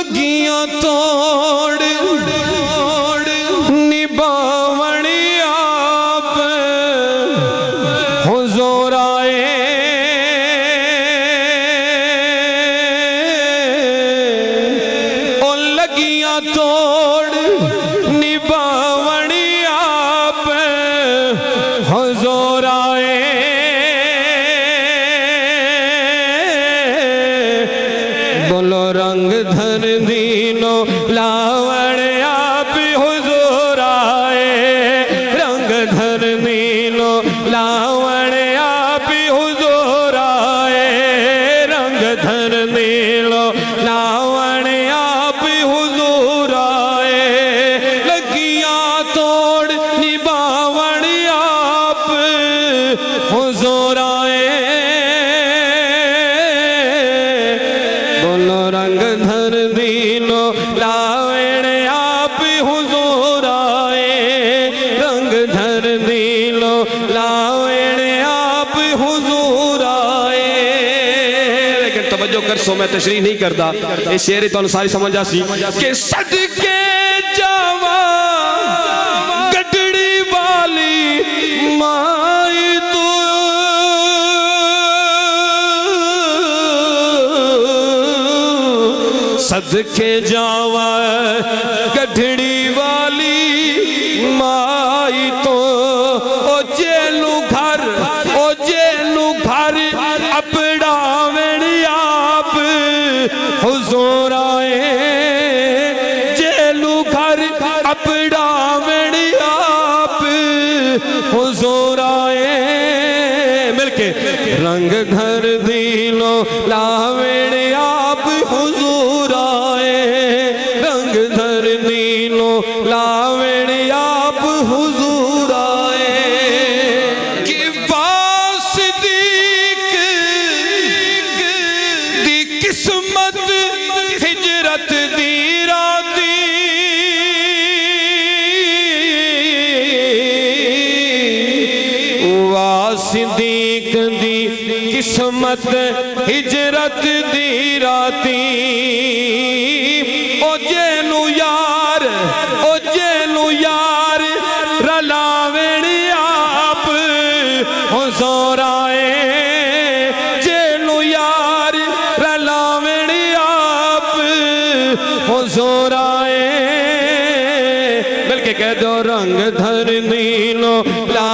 लगियां तोड़ निभावण आप हुजूर आए। ओ लगियां तोड़ निभावण आप हुजूर आए। बोलो रंग धर दीनो लावण आप हुजूर आए। रंग धर दीनो लावण आप हुजूर आए। रंग धर दीनो लावण आप हुजूर आए। लगियां तोड़ निभावण आप हुजूर आए। बोलो रंग धर दीनो लावण आप हुजूर आए। रंग धर दीनो लावण आप हुजूर आए। लेकिन तवज्जो कर सो मैं तशरीह नहीं करता, ये शेर तो सारी समझ आसी कि सदके जावा गडड़ी वाली माई तू सदके जावा गठड़ी वाली माई तो ओ जेलू घर अपड़ावण आप हुजूर आए। जेलू घर अपड़ावण आप हुजूर आए। मिलके रंग धर दीनो लावण आप हुजूर आए। रंग धर दीनो लावण आप हुजूर आए। कि वासिदीक दी किस्मत हिजरत दी राती। वासिदीक दी किस्मत हिजरत दी राती। ओ जेलू यार रलावण आप हुजूर आए। जेलू यार रलावण आप हुजूर आए। मिलके कह दो रंग धर दीनो ला